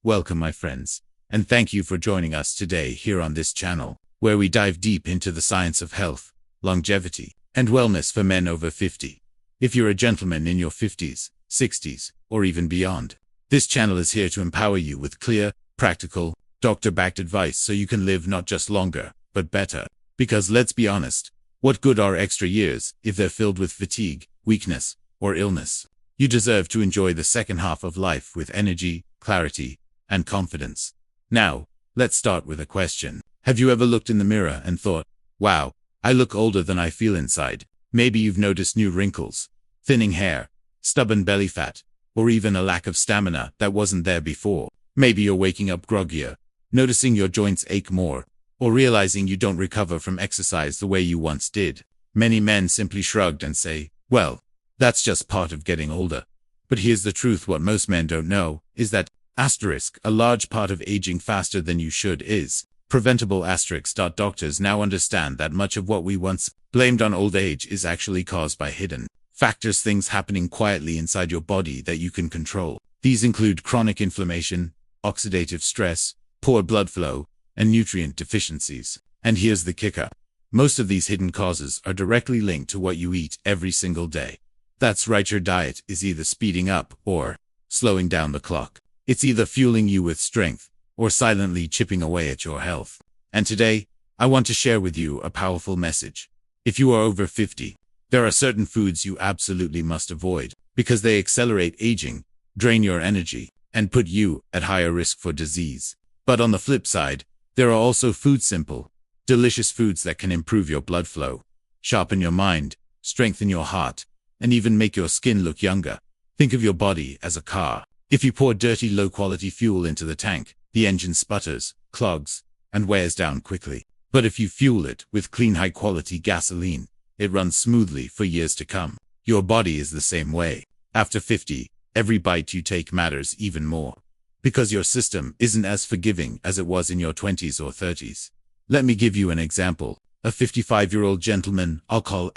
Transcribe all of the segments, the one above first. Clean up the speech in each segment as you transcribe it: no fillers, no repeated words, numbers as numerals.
Welcome my friends, and thank you for joining us today here on this channel, where we dive deep into the science of health, longevity, and wellness for men over 50. If you're a gentleman in your 50s, 60s, or even beyond, this channel is here to empower you with clear, practical, doctor-backed advice so you can live not just longer, but better. Because let's be honest, what good are extra years if they're filled with fatigue, weakness, or illness? You deserve to enjoy the second half of life with energy, clarity, and confidence. Now, let's start with a question. Have you ever looked in the mirror and thought, wow, I look older than I feel inside? Maybe you've noticed new wrinkles, thinning hair, stubborn belly fat, or even a lack of stamina that wasn't there before. Maybe you're waking up groggier, noticing your joints ache more, or realizing you don't recover from exercise the way you once did. Many men simply shrugged and say, well, that's just part of getting older. But here's the truth: what most men don't know is that a large part of aging faster than you should is preventable. Doctors now understand that much of what we once blamed on old age is actually caused by hidden factors, things happening quietly inside your body that you can control. These include chronic inflammation, oxidative stress, poor blood flow, and nutrient deficiencies. And here's the kicker: most of these hidden causes are directly linked to what you eat every single day. That's right, your diet is either speeding up or slowing down the clock. It's either fueling you with strength or silently chipping away at your health. And today, I want to share with you a powerful message. If you are over 50, there are certain foods you absolutely must avoid because they accelerate aging, drain your energy, and put you at higher risk for disease. But on the flip side, there are also simple, delicious foods that can improve your blood flow, sharpen your mind, strengthen your heart, and even make your skin look younger. Think of your body as a car. If you pour dirty, low-quality fuel into the tank, the engine sputters, clogs, and wears down quickly. But if you fuel it with clean, high-quality gasoline, it runs smoothly for years to come. Your body is the same way. After 50, every bite you take matters even more, because your system isn't as forgiving as it was in your 20s or 30s. Let me give you an example. A 55-year-old gentleman, I'll call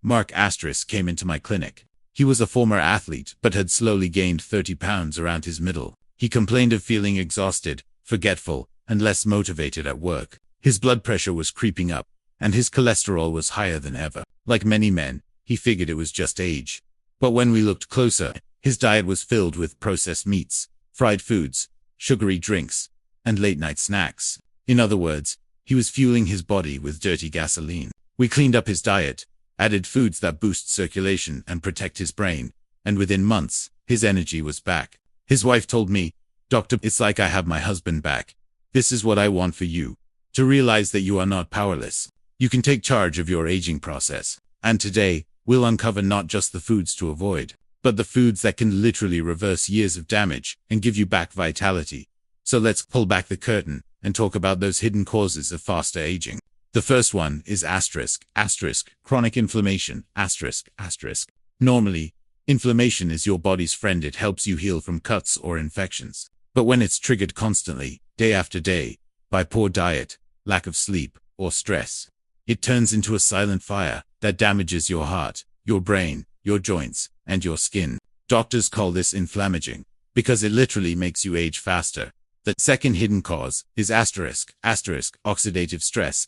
Mark came into my clinic. He was a former athlete, but had slowly gained 30 pounds around his middle. He complained of feeling exhausted, forgetful, and less motivated at work. His blood pressure was creeping up, and his cholesterol was higher than ever. Like many men, he figured it was just age. But when we looked closer, his diet was filled with processed meats, fried foods, sugary drinks, and late-night snacks. In other words, he was fueling his body with dirty gasoline. We cleaned up his diet, added foods that boost circulation and protect his brain, and within months, his energy was back. His wife told me, "Doctor, it's like I have my husband back. This is what I want for you. To realize that you are not powerless. You can take charge of your aging process." And today, we'll uncover not just the foods to avoid, but the foods that can literally reverse years of damage and give you back vitality. So let's pull back the curtain and talk about those hidden causes of faster aging. The first one is chronic inflammation. Normally, inflammation is your body's friend. It helps you heal from cuts or infections. But when it's triggered constantly, day after day, by poor diet, lack of sleep, or stress, it turns into a silent fire that damages your heart, your brain, your joints, and your skin. Doctors call this inflammaging because it literally makes you age faster. The second hidden cause is oxidative stress.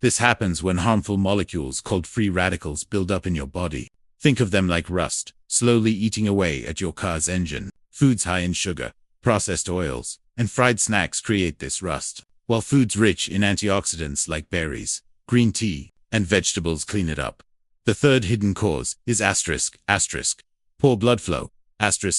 This happens when harmful molecules called free radicals build up in your body. Think of them like rust, slowly eating away at your car's engine. Foods high in sugar, processed oils, and fried snacks create this rust, while foods rich in antioxidants like berries, green tea, and vegetables clean it up. The third hidden cause is poor blood flow. After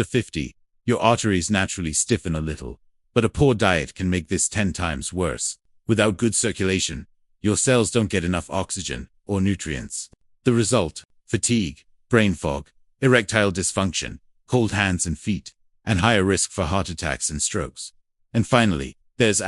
50, your arteries naturally stiffen a little, but a poor diet can make this 10 times worse. Without good circulation, your cells don't get enough oxygen or nutrients. The result: fatigue, brain fog, erectile dysfunction, cold hands and feet, and higher risk for heart attacks and strokes. And finally, there's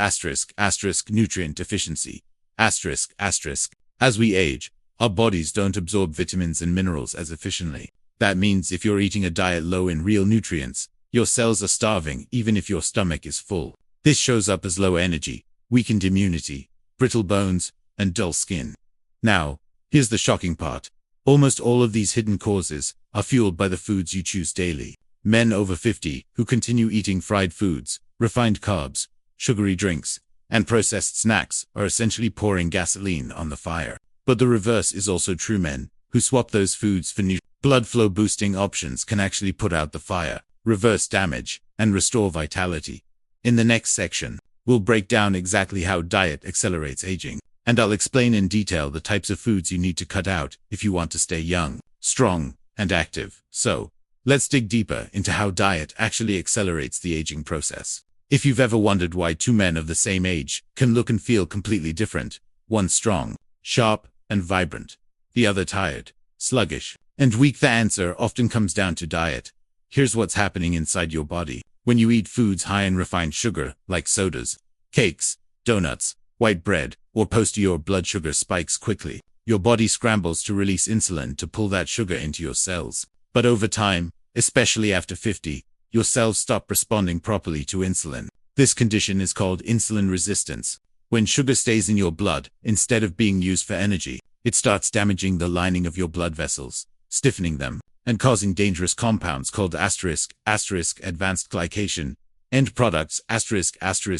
nutrient deficiency. As we age, our bodies don't absorb vitamins and minerals as efficiently. That means if you're eating a diet low in real nutrients, your cells are starving even if your stomach is full. This shows up as low energy, weakened immunity, brittle bones, and dull skin. Now, here's the shocking part. Almost all of these hidden causes are fueled by the foods you choose daily. Men over 50 who continue eating fried foods, refined carbs, sugary drinks, and processed snacks are essentially pouring gasoline on the fire. But the reverse is also true. Men who swap those foods for new blood flow boosting options can actually put out the fire, reverse damage, and restore vitality. In the next section, we'll break down exactly how diet accelerates aging, and I'll explain in detail the types of foods you need to cut out if you want to stay young, strong, and active. So, let's dig deeper into how diet actually accelerates the aging process. If you've ever wondered why two men of the same age can look and feel completely different, one strong, sharp, and vibrant, the other tired, sluggish, and weak, the answer often comes down to diet. Here's what's happening inside your body. When you eat foods high in refined sugar, like sodas, cakes, donuts, white bread, or toast, your blood sugar spikes quickly. Your body scrambles to release insulin to pull that sugar into your cells. But over time, especially after 50, your cells stop responding properly to insulin. This condition is called insulin resistance. When sugar stays in your blood, instead of being used for energy, it starts damaging the lining of your blood vessels, stiffening them, and causing dangerous compounds called asterisk advanced glycation, end products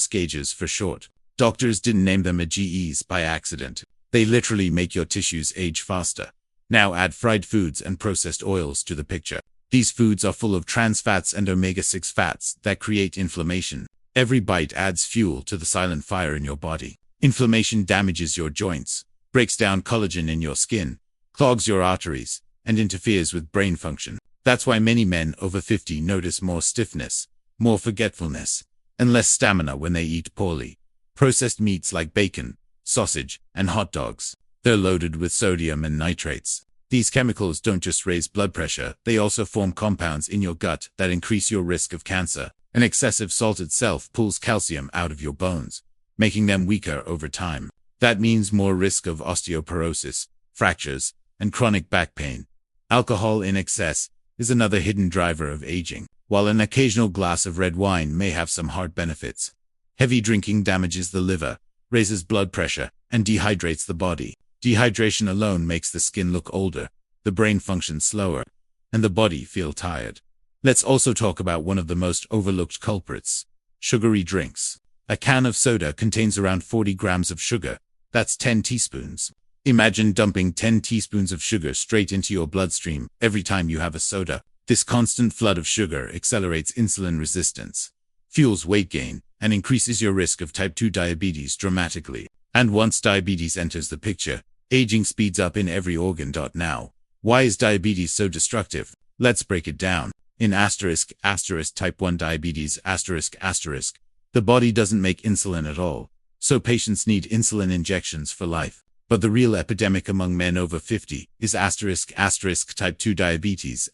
gauges for short. Doctors didn't name them AGEs by accident. They literally make your tissues age faster. Now add fried foods and processed oils to the picture. These foods are full of trans fats and omega-6 fats that create inflammation. Every bite adds fuel to the silent fire in your body. Inflammation damages your joints, breaks down collagen in your skin, clogs your arteries, and interferes with brain function. That's why many men over 50 notice more stiffness, more forgetfulness, and less stamina when they eat poorly. Processed meats like bacon, sausage, and hot dogs, they're loaded with sodium and nitrates. These chemicals don't just raise blood pressure, they also form compounds in your gut that increase your risk of cancer. An excessive salt itself pulls calcium out of your bones, making them weaker over time. That means more risk of osteoporosis, fractures, and chronic back pain. Alcohol in excess is another hidden driver of aging. While an occasional glass of red wine may have some heart benefits, heavy drinking damages the liver, raises blood pressure, and dehydrates the body. Dehydration alone makes the skin look older, the brain functions slower, and the body feel tired. Let's also talk about one of the most overlooked culprits: sugary drinks. A can of soda contains around 40 grams of sugar. That's 10 teaspoons. Imagine dumping 10 teaspoons of sugar straight into your bloodstream every time you have a soda. This constant flood of sugar accelerates insulin resistance, fuels weight gain, and increases your risk of type 2 diabetes dramatically. And once diabetes enters the picture, aging speeds up in every organ. Now, why is diabetes so destructive? Let's break it down. In type 1 diabetes the body doesn't make insulin at all, so patients need insulin injections for life. But the real epidemic among men over 50 is type 2 diabetes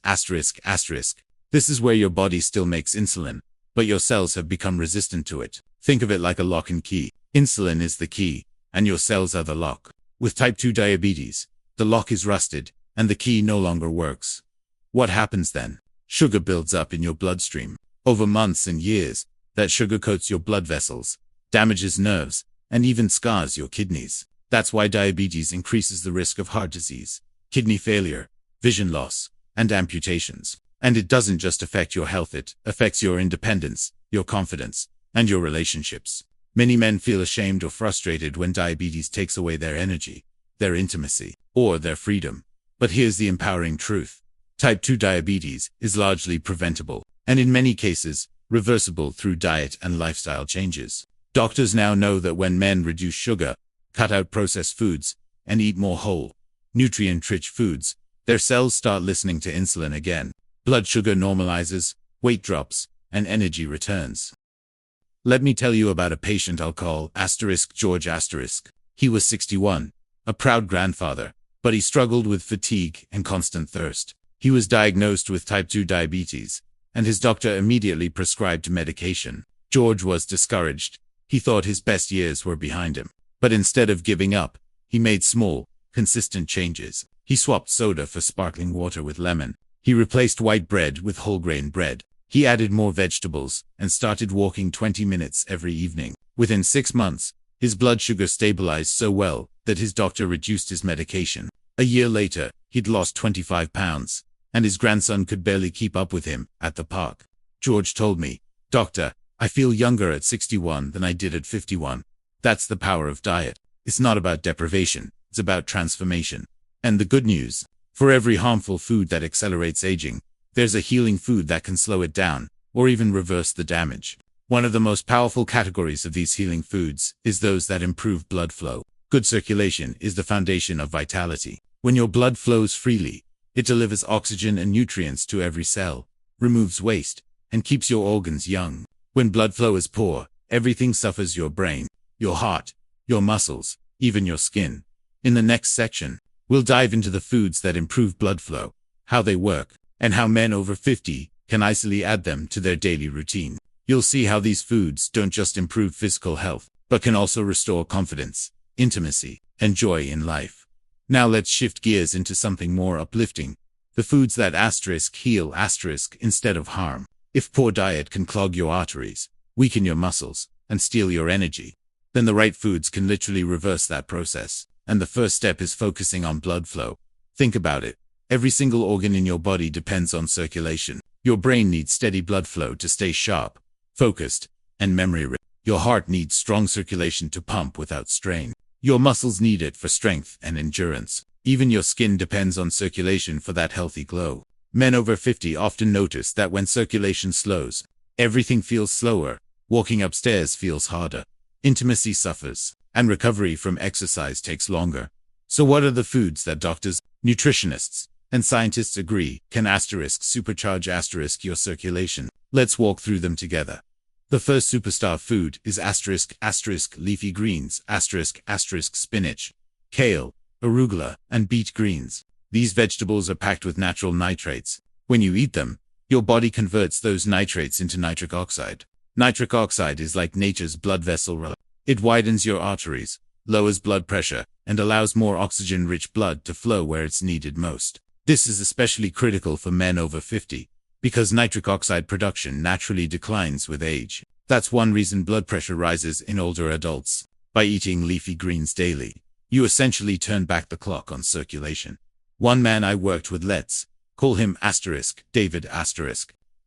This is where your body still makes insulin, but your cells have become resistant to it. Think of it like a lock and key. Insulin is the key, and your cells are the lock. With type 2 diabetes, the lock is rusted, and the key no longer works. What happens then? Sugar builds up in your bloodstream. Over months and years, that sugar coats your blood vessels, damages nerves, and even scars your kidneys. That's why diabetes increases the risk of heart disease, kidney failure, vision loss, and amputations. And it doesn't just affect your health, it affects your independence, your confidence, and your relationships. Many men feel ashamed or frustrated when diabetes takes away their energy, their intimacy, or their freedom. But here's the empowering truth. Type 2 diabetes is largely preventable, and in many cases, reversible through diet and lifestyle changes. Doctors now know that when men reduce sugar, cut out processed foods, and eat more whole, nutrient-rich foods, their cells start listening to insulin again. Blood sugar normalizes, weight drops, and energy returns. Let me tell you about a patient I'll call George. He was 61, a proud grandfather, but he struggled with fatigue and constant thirst. He was diagnosed with type 2 diabetes, and his doctor immediately prescribed medication. George was discouraged. He thought his best years were behind him. But instead of giving up, he made small, consistent changes. He swapped soda for sparkling water with lemon. He replaced white bread with whole grain bread. He added more vegetables and started walking 20 minutes every evening. Within 6 months, his blood sugar stabilized so well that his doctor reduced his medication. A year later, he'd lost 25 pounds. and his grandson could barely keep up with him at the park. George told me, "Doctor, I feel younger at 61 than I did at 51. That's the power of diet. It's not about deprivation, it's about transformation." And the good news, for every harmful food that accelerates aging, there's a healing food that can slow it down, or even reverse the damage. One of the most powerful categories of these healing foods is those that improve blood flow. Good circulation is the foundation of vitality. When your blood flows freely, it delivers oxygen and nutrients to every cell, removes waste, and keeps your organs young. When blood flow is poor, everything suffers: your brain, your heart, your muscles, even your skin. In the next section, we'll dive into the foods that improve blood flow, how they work, and how men over 50 can easily add them to their daily routine. You'll see how these foods don't just improve physical health, but can also restore confidence, intimacy, and joy in life. Now let's shift gears into something more uplifting. The foods that heal instead of harm. If poor diet can clog your arteries, weaken your muscles, and steal your energy, then the right foods can literally reverse that process. And the first step is focusing on blood flow. Think about it. Every single organ in your body depends on circulation. Your brain needs steady blood flow to stay sharp, focused, and memory-rich. Your heart needs strong circulation to pump without strain. Your muscles need it for strength and endurance. Even your skin depends on circulation for that healthy glow. Men over 50 often notice that when circulation slows, everything feels slower, walking upstairs feels harder, intimacy suffers, and recovery from exercise takes longer. So what are the foods that doctors, nutritionists, and scientists agree can supercharge your circulation? Let's walk through them together. The first superstar food is leafy greens, spinach, kale, arugula, and beet greens. These vegetables are packed with natural nitrates. When you eat them, your body converts those nitrates into nitric oxide. Nitric oxide is like nature's blood vessel. It widens your arteries, lowers blood pressure, and allows more oxygen-rich blood to flow where it's needed most. This is especially critical for men over 50, because nitric oxide production naturally declines with age. That's one reason blood pressure rises in older adults. By eating leafy greens daily, you essentially turn back the clock on circulation. One man I worked with, let's call him David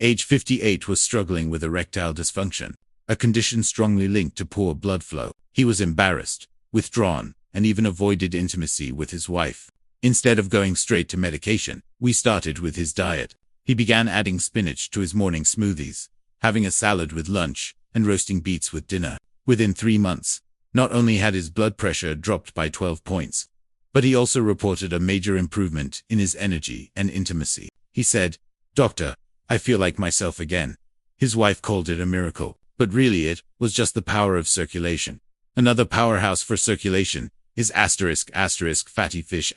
age 58, was struggling with erectile dysfunction, a condition strongly linked to poor blood flow. He was embarrassed, withdrawn, and even avoided intimacy with his wife. Instead of going straight to medication, we started with his diet. He began adding spinach to his morning smoothies, having a salad with lunch, and roasting beets with dinner. Within 3 months, not only had his blood pressure dropped by 12 points, but he also reported a major improvement in his energy and intimacy. He said, "Doctor, I feel like myself again." His wife called it a miracle, but really it was just the power of circulation. Another powerhouse for circulation is fatty fish,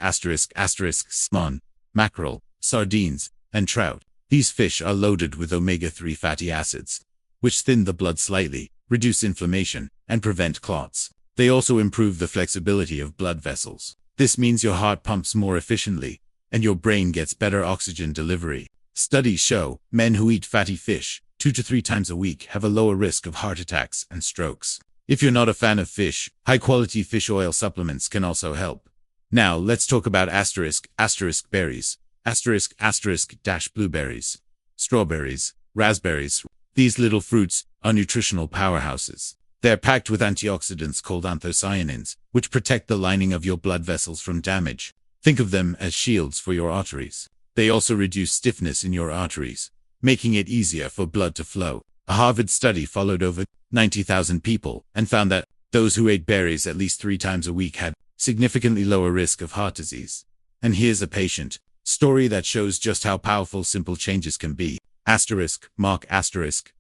salmon, mackerel, sardines, and trout. These fish are loaded with omega-3 fatty acids, which thin the blood slightly, reduce inflammation, and prevent clots. They also improve the flexibility of blood vessels. This means your heart pumps more efficiently, and your brain gets better oxygen delivery. Studies show men who eat fatty fish 2 to 3 times a week have a lower risk of heart attacks and strokes. If you're not a fan of fish, high-quality fish oil supplements can also help. Now let's talk about berries, blueberries, strawberries, raspberries. These little fruits are nutritional powerhouses. They're packed with antioxidants called anthocyanins, which protect the lining of your blood vessels from damage. Think of them as shields for your arteries. They also reduce stiffness in your arteries, making it easier for blood to flow. A Harvard study followed over 90,000 people and found that those who ate berries at least 3 times a week had significantly lower risk of heart disease. And here's a patient story that shows just how powerful simple changes can be. Mark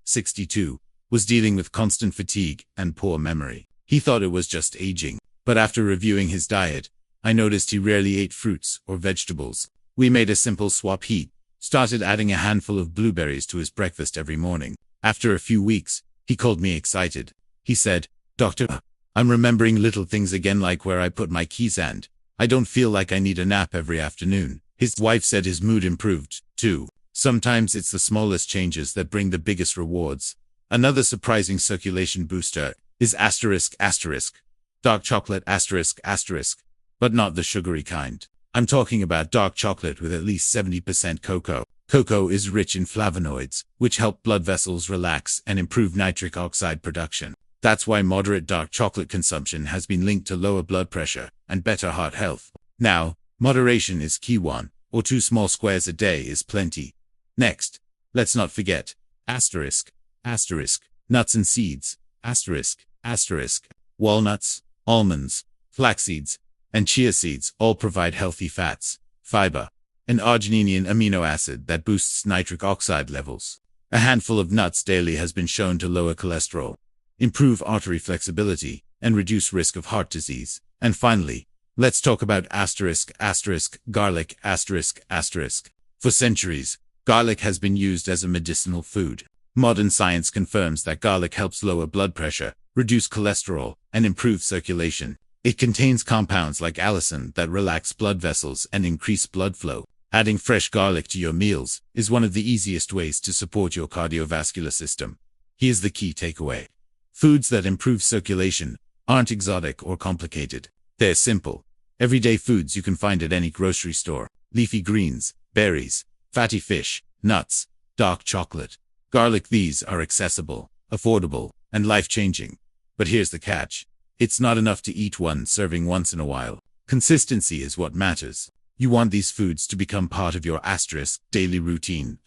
62, was dealing with constant fatigue and poor memory. He thought it was just aging, but after reviewing his diet, I noticed he rarely ate fruits or vegetables. We made a simple swap. He started adding a handful of blueberries to his breakfast every morning. After a few weeks, he called me excited. He said, "Doctor, I'm remembering little things again, like where I put my keys, and I don't feel like I need a nap every afternoon." His wife said his mood improved, too. Sometimes it's the smallest changes that bring the biggest rewards. Another surprising circulation booster is dark chocolate, but not the sugary kind. I'm talking about dark chocolate with at least 70% cocoa. Cocoa is rich in flavonoids, which help blood vessels relax and improve nitric oxide production. That's why moderate dark chocolate consumption has been linked to lower blood pressure and better heart health. Now, moderation is key. 1 or 2 small squares a day is plenty. Next, let's not forget asterisk, nuts and seeds, walnuts, almonds, flax seeds, and chia seeds all provide healthy fats, fiber, and arginine amino acid that boosts nitric oxide levels. A handful of nuts daily has been shown to lower cholesterol, improve artery flexibility, and reduce risk of heart disease. And finally, let's talk about garlic. For centuries, garlic has been used as a medicinal food. Modern science confirms that garlic helps lower blood pressure, reduce cholesterol, and improve circulation. It contains compounds like allicin that relax blood vessels and increase blood flow. Adding fresh garlic to your meals is one of the easiest ways to support your cardiovascular system. Here's the key takeaway. Foods that improve circulation aren't exotic or complicated. They're simple, everyday foods you can find at any grocery store. Leafy greens, berries, fatty fish, nuts, dark chocolate, garlic. These are accessible, affordable, and life-changing. But here's the catch. It's not enough to eat one serving once in a while. Consistency is what matters. You want these foods to become part of your daily routine.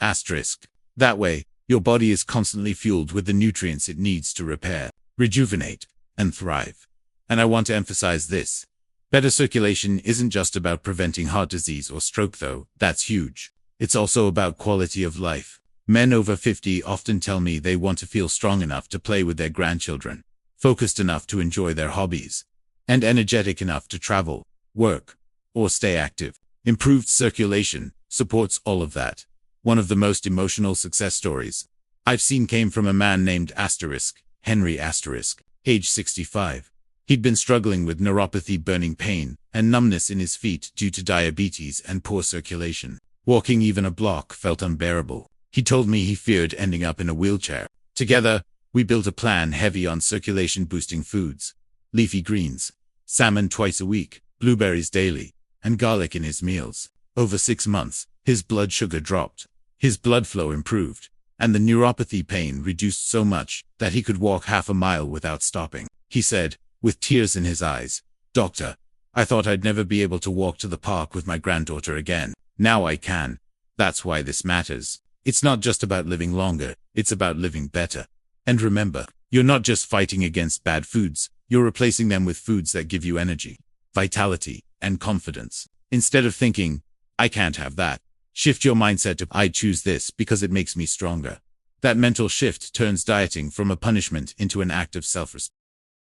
That way, your body is constantly fueled with the nutrients it needs to repair, rejuvenate, and thrive. And I want to emphasize this. Better circulation isn't just about preventing heart disease or stroke, though. That's huge. It's also about quality of life. Men over 50 often tell me they want to feel strong enough to play with their grandchildren, focused enough to enjoy their hobbies, and energetic enough to travel, work, or stay active. Improved circulation supports all of that. One of the most emotional success stories I've seen came from a man named Henry, age 65. He'd been struggling with neuropathy, burning pain, and numbness in his feet due to diabetes and poor circulation. Walking even a block felt unbearable. He told me he feared ending up in a wheelchair. Together, we built a plan heavy on circulation-boosting foods, leafy greens, salmon twice a week, blueberries daily, and garlic in his meals. Over 6 months, his blood sugar dropped, his blood flow improved, and the neuropathy pain reduced so much that he could walk half a mile without stopping. He said, with tears in his eyes, "Doctor, I thought I'd never be able to walk to the park with my granddaughter again. Now I can." That's why this matters. It's not just about living longer, it's about living better. And remember, you're not just fighting against bad foods, you're replacing them with foods that give you energy, vitality, and confidence. Instead of thinking, "I can't have that," shift your mindset to, "I choose this because it makes me stronger." That mental shift turns dieting from a punishment into an act of self-respect.